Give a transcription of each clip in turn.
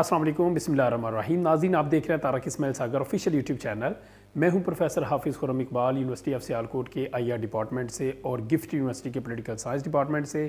अस्सलाम वालेकुम, बिस्मिल्लाहिर्रहमानिर्रहीम। नाज़रीन, आप देख रहे हैं तारक इस्माइल सागर ऑफिशियल यूट्यूब चैनल। मैं हूं प्रोफेसर हाफिज़ खुर्रम इकबाल, यूनिवर्सिटी ऑफ सियालकोट के आईआर डिपार्टमेंट से और गिफ्ट यूनिवर्सिटी के पॉलिटिकल साइंस डिपार्टमेंट से।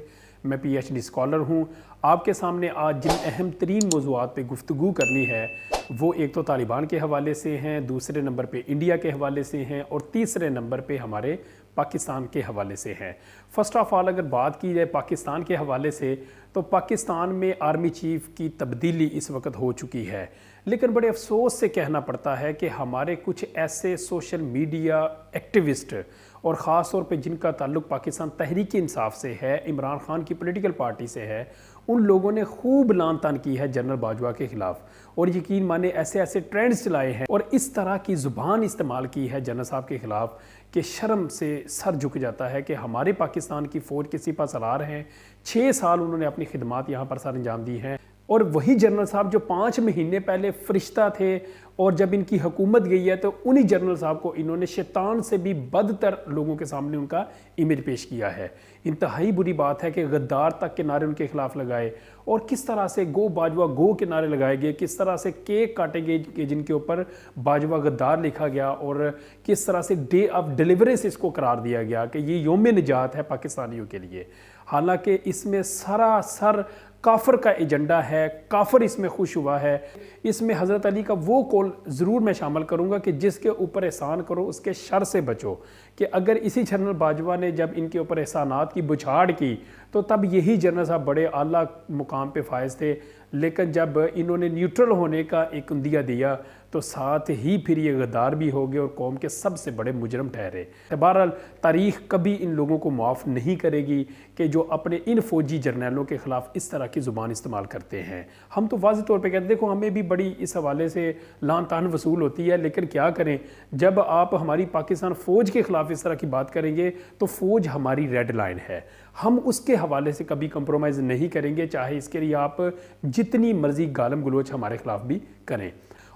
मैं पीएचडी स्कॉलर हूं। आपके सामने आज जिन अहम तरीन मौज़ूआत पे गुफ्तगू करनी है वो एक तो तालिबान के हवाले से हैं, दूसरे नंबर पे इंडिया के हवाले से हैं और तीसरे नंबर पे हमारे पाकिस्तान के हवाले से हैं। फ़र्स्ट ऑफ़ ऑल अगर बात की जाए पाकिस्तान के हवाले से, तो पाकिस्तान में आर्मी चीफ़ की तब्दीली इस वक्त हो चुकी है, लेकिन बड़े अफसोस से कहना पड़ता है कि हमारे कुछ ऐसे सोशल मीडिया एक्टिविस्ट और ख़ास तौर पे जिनका ताल्लुक़ पाकिस्तान तहरीक इंसाफ से है, इमरान खान की पॉलिटिकल पार्टी से है, उन लोगों ने खूब लान तान की है जनरल बाजवा के ख़िलाफ़ और यकीन माने ऐसे ऐसे ट्रेंड्स चलाए हैं और इस तरह की ज़ुबान इस्तेमाल की है जनरल साहब के ख़िलाफ़ कि शर्म से सर झुक जाता है कि हमारे पाकिस्तान की फ़ौज के सिपा सलार हैं, 6 साल उन्होंने अपनी खिदमात यहाँ पर सर अंजाम दी हैं और वही जनरल साहब जो 5 महीने पहले फरिश्ता थे और जब इनकी हुकूमत गई है तो उन्हीं जनरल साहब को इन्होंने शैतान से भी बदतर लोगों के सामने उनका इमेज पेश किया है। इंतहाई बुरी बात है कि गद्दार तक के नारे उनके खिलाफ लगाए और किस तरह से गो बाजवा गो के नारे लगाए गए, किस तरह से केक काटे गए जिनके ऊपर बाजवा गद्दार लिखा गया और किस तरह से डे ऑफ डिलीवरेंस इसको करार दिया गया कि ये योम निजात है पाकिस्तानियों के लिए। हालांकि इसमें सरासर काफर का एजेंडा है, काफर इसमें खुश हुआ है। इसमें हज़रत अली का वो कौल ज़रूर मैं शामिल करूँगा कि जिसके ऊपर एहसान करो उसके शर से बचो, कि अगर इसी जनरल बाजवा ने जब इनके ऊपर एहसानात की बुछाड़ की तो तब यही जनरल साहब बड़े आला मुकाम पे फायज थे, लेकिन जब इन्होंने न्यूट्रल होने का एक उंदिया दिया तो साथ ही फिर ये गद्दार भी हो गए और कौम के सबसे बड़े मुजरम ठहरे। बहरहाल तारीख़ कभी इन लोगों को माफ़ नहीं करेगी कि जो अपने इन फ़ौजी जर्नैलों के ख़िलाफ़ इस तरह की ज़ुबान इस्तेमाल करते हैं। हम तो वाज़ेह तौर पे कहते हैं, देखो हमें भी बड़ी इस हवाले से लान तान वसूल होती है, लेकिन क्या करें, जब आप हमारी पाकिस्तान फ़ौज के ख़िलाफ़ इस तरह की बात करेंगे तो फ़ौज हमारी रेड लाइन है, हम उसके हवाले से कभी कंप्रोमाइज़ नहीं करेंगे, चाहे इसके लिए आप जितनी मर्ज़ी गालम गलोच हमारे ख़िलाफ़ भी करें।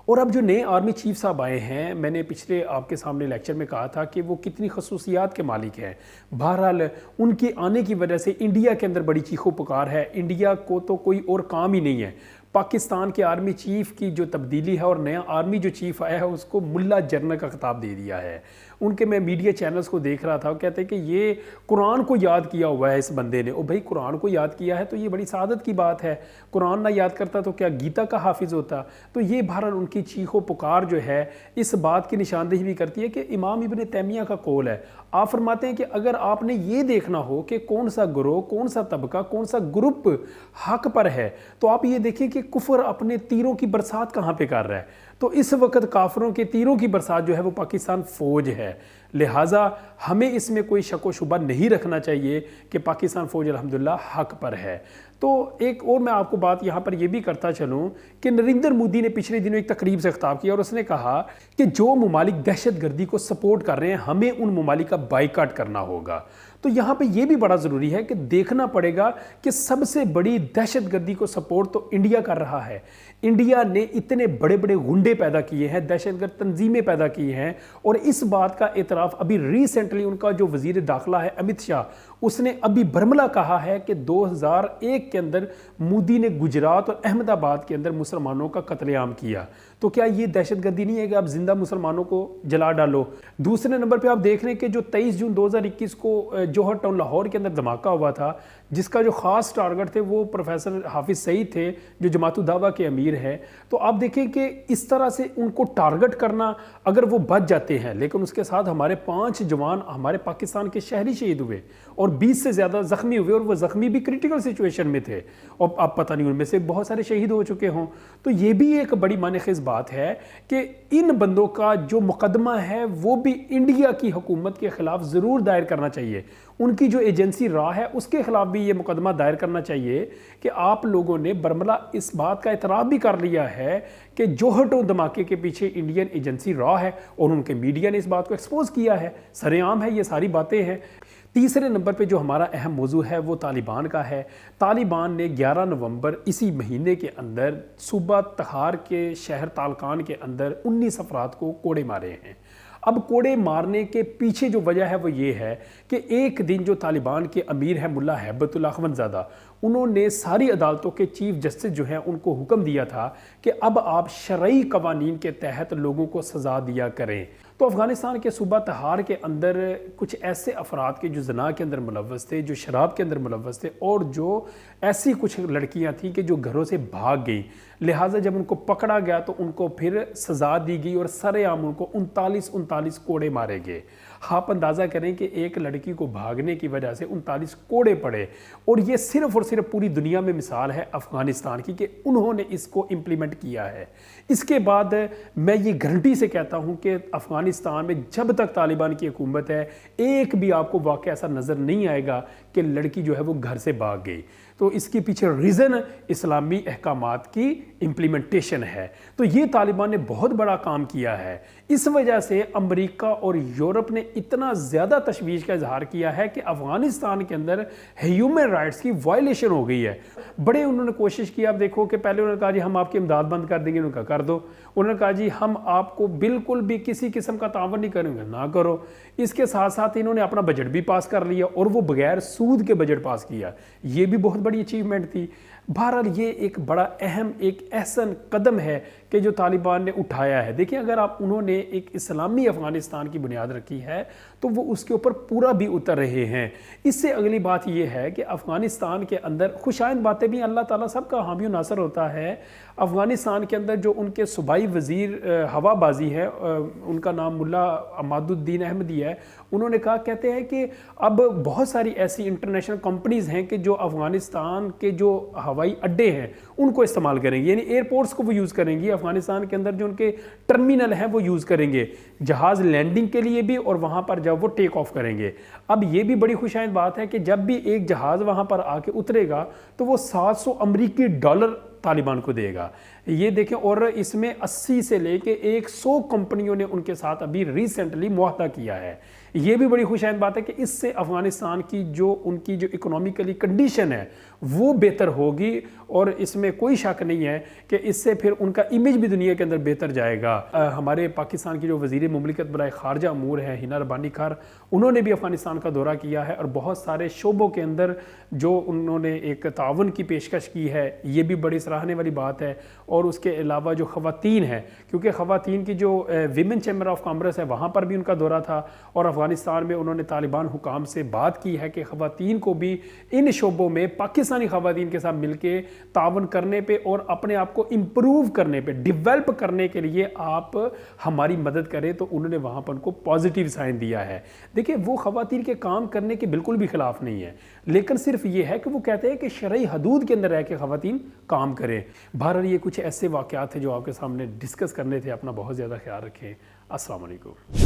और अब जो नए आर्मी चीफ साहब आए हैं, मैंने पिछले आपके सामने लेक्चर में कहा था कि वो कितनी खसूसियात के मालिक हैं। बहरहाल उनके आने की वजह से इंडिया के अंदर बड़ी चीखो पुकार है। इंडिया को तो कोई और काम ही नहीं है। पाकिस्तान के आर्मी चीफ की जो तब्दीली है और नया आर्मी जो चीफ आया है उसको मुल्ला जनरल का खिताब दे दिया है। उनके मैं मीडिया चैनल्स को देख रहा था, वो कहते हैं कि ये कुरान को याद किया हुआ है इस बंदे ने। ओ भाई, कुरान को याद किया है तो ये बड़ी सादत की बात है। कुरान ना याद करता तो क्या गीता का हाफिज़ होता? तो ये बहरहाल उनकी चीखो पुकार जो है इस बात की निशानदेही भी करती है कि इमाम इब्न तैमिया का कौल है। आप फरमाते हैं कि अगर आपने ये देखना हो कि कौन सा ग्रोह, कौन सा तबका, कौन सा ग्रुप हक पर है, तो आप ये देखिए कि कुफर अपने तीरों की बरसात कहाँ पे कर रहा है। तो इस वक्त काफरों के तीरों की बरसात जो है वो पाकिस्तान फ़ौज है। लिहाजा हमें इसमें कोई शक व शुबा नहीं रखना चाहिए कि पाकिस्तान फ़ौज अल्हम्दुलिल्लाह हक पर है। तो एक और मैं आपको बात यहाँ पर यह भी करता चलूँ कि नरेंद्र मोदी ने पिछले दिनों एक तकरीब से खिताब किया और उसने कहा कि जो ममालिक दहशत गर्दी को सपोर्ट कर रहे हैं हमें उन ममालिक का बाइकाट करना होगा। तो यहाँ पे ये भी बड़ा ज़रूरी है कि देखना पड़ेगा कि सबसे बड़ी दहशत गर्दी को सपोर्ट तो इंडिया कर रहा है। इंडिया ने इतने बड़े बड़े गुंडे पैदा किए हैं, दहशतगर्द तंजीमें पैदा की हैं और इस बात का एतराफ़ अभी रिसेंटली उनका जो वज़ीर दाखिला है अमित शाह, उसने अभी बरमला कहा है कि 2001 के अंदर मोदी ने गुजरात और अहमदाबाद के अंदर मुसलमानों का कत्लेआम किया। तो क्या ये दहशतगर्दी नहीं है कि आप जिंदा मुसलमानों को जला डालो? दूसरे नंबर पे आप देख रहे हैं कि जो 23 जून 2021 को जौहर टाउन लाहौर के अंदर धमाका हुआ था, जिसका जो ख़ास टारगेट थे वो प्रोफेसर हाफिज़ सईद थे जो जमात उद दावा के अमीर हैं। तो आप देखें कि इस तरह से उनको टारगेट करना, अगर वो बच जाते हैं, लेकिन उसके साथ हमारे 5 जवान हमारे पाकिस्तान के शहरी शहीद हुए और 20 से ज़्यादा ज़ख्मी हुए और वो ज़ख्मी भी क्रिटिकल सिचुएशन में थे और अब पता नहीं उनमें से बहुत सारे शहीद हो चुके हों। तो ये भी एक बड़ी मानेखेज़ बात है कि इन बंदों का जो मुकदमा है वो भी इंडिया की हुकूमत के ख़िलाफ़ ज़रूर दायर करना चाहिए। उनकी जो एजेंसी रहा है उसके ख़िलाफ़ भी ये मुकदमा दायर करना चाहिए कि आप लोगों ने बरमला इस बात का इतराफ़ भी कर लिया है कि जौहर टाउन धमाके के पीछे इंडियन एजेंसी रहा है और उनके मीडिया ने इस बात को एक्सपोज किया है। सरेआम है, ये सारी बातें हैं। तीसरे नंबर पे जो हमारा अहम मौजू है वो तालिबान का है। तालिबान ने 11 नवंबर इसी महीने के अंदर सूबा तहार के शहर तालकान के अंदर 19 अफराद को कोड़े मारे हैं। اب کوڑے مارنے کے پیچھے جو وجہ ہے وہ یہ ہے کہ ایک دن جو طالبان کے امیر ہیں ملا ہیبت اللہ اخونزادہ، انہوں نے ساری عدالتوں کے چیف جسٹس جو ہیں ان کو حکم دیا تھا کہ اب آپ شرعی قوانین کے تحت لوگوں کو سزا دیا کریں۔ تو افغانستان کے صوبہ تہار کے اندر کچھ ایسے افراد کے جو زنا کے اندر ملوث تھے، جو شراب کے اندر ملوث تھے، اور جو ایسی کچھ لڑکیاں تھیں کہ جو گھروں سے بھاگ گئیں، لہٰذا جب ان کو پکڑا گیا تو ان کو پھر سزا دی گئی اور سر عام ان کو 39 کوڑے مارے گئے۔ آپ اندازہ کریں کہ ایک لڑکی کو بھاگنے کی وجہ سے 39 کوڑے پڑے، اور یہ صرف اور صرف پوری دنیا میں مثال ہے افغانستان کی کہ انہوں نے اس کو امپلیمنٹ کیا ہے۔ اس کے بعد میں یہ گارنٹی سے کہتا ہوں کہ افغانستان میں جب تک طالبان کی حکومت ہے ایک بھی آپ کو واقعہ ایسا نظر نہیں آئے گا کہ لڑکی جو ہے وہ گھر سے بھاگ گئی۔ تو اس کے پیچھے ریزن اسلامی احکامات کی امپلیمنٹیشن ہے۔ تو یہ طالبان نے بہت بڑا کام کیا ہے۔ اس وجہ سے امریکہ اور یورپ نے اتنا زیادہ تشویش کا اظہار کیا ہے کہ افغانستان کے اندر ہیومن رائٹس کی وائلیشن ہو گئی ہے۔ بڑے انہوں نے کوشش کی، آپ دیکھو کہ پہلے انہوں نے کہا جی ہم آپ کی امداد بند کر دیں گے، انہوں نے کہا کر دو۔ انہوں نے کہا جی ہم آپ کو بالکل بھی کسی قسم کا تعاون نہیں کریں گے، نہ کرو۔ اس کے ساتھ ساتھ انہوں نے اپنا بجٹ بھی پاس کر لیا، اور وہ بغیر سود کے بجٹ پاس کیا، یہ بھی بہت بڑی اچیومنٹ تھی۔ بہرحال یہ ایک بڑا اہم ایک احسن قدم ہے کہ جو طالبان نے اٹھایا ہے۔ دیکھیں اگر انہوں نے ایک اسلامی افغانستان کی بنیاد رکھی ہے تو وہ اس کے اوپر پورا بھی اتر رہے ہیں۔ اس سے اگلی بات یہ ہے کہ افغانستان کے اندر خوشائند باتیں بھی، اللہ تعالیٰ سب کا حامی و ناصر ہوتا ہے۔ افغانستان کے اندر جو ان کے صوبائی وزیر ہوا بازی ہے، ان کا نام ملا عماد الدین احمدی ہے، انہوں نے کہا، کہتے ہیں کہ اب بہت ساری ایسی انٹرنیشنل کمپنیز ہیں کہ جو افغانستان کے جو ہوائی اڈے ہیں ان کو استعمال کریں گے، یعنی ایئرپورٹس کو وہ یوز کریں گے، افغانستان کے اندر جو ان کے ٹرمینل ہیں وہ یوز کریں گے، جہاز لینڈنگ کے لیے بھی اور وہاں پر جب وہ ٹیک آف کریں گے۔ اب یہ بھی بڑی خوشائند بات ہے کہ جب بھی ایک جہاز وہاں پر آ کے اترے گا تو وہ $700 امریکی طالبان کو دے گا۔ یہ دیکھیں، اور اس میں 80 سے لے کے 100 کمپنیوں نے ان کے ساتھ ابھی ریسنٹلی معاہدہ کیا ہے۔ یہ بھی بڑی خوشائند بات ہے کہ اس سے افغانستان کی جو ان کی جو اکنامیکلی کنڈیشن ہے وہ بہتر ہوگی، اور اس میں کوئی شک نہیں ہے کہ اس سے پھر ان کا امیج بھی دنیا کے اندر بہتر جائے گا۔ ہمارے پاکستان کی جو وزیر مملکت برائے خارجہ امور ہے ہنا ربانی خار، انہوں نے بھی افغانستان کا دورہ کیا ہے، اور بہت سارے شعبوں کے اندر جو انہوں نے ایک تعاون کی پیشکش کی ہے، یہ بھی بڑی سراہنے والی بات ہے۔ اور اس کے علاوہ جو خواتین ہیں، کیونکہ خواتین کی جو ویمن چیمبر آف کامرس ہے وہاں پر بھی ان کا دورہ تھا، اور افغانستان میں انہوں نے طالبان حکام سے بات کی ہے کہ خواتین کو بھی ان شعبوں میں پاکستانی خواتین کے ساتھ مل کے تعاون کرنے پہ اور اپنے آپ کو امپروو کرنے پہ، ڈیولپ کرنے کے لیے آپ ہماری مدد کریں، تو انہوں نے وہاں پر ان کو پازیٹیو سائن دیا ہے۔ دیکھیں وہ خواتین کے کام کرنے کے بالکل بھی خلاف نہیں ہے، لیکن صرف یہ ہے کہ وہ کہتے ہیں کہ شرعی حدود کے اندر رہ کے خواتین کام کریں۔ بہرحال یہ کچھ ایسے واقعات ہیں جو آپ کے سامنے ڈسکس کرنے تھے۔ اپنا بہت زیادہ خیال رکھیں۔ السلام علیکم۔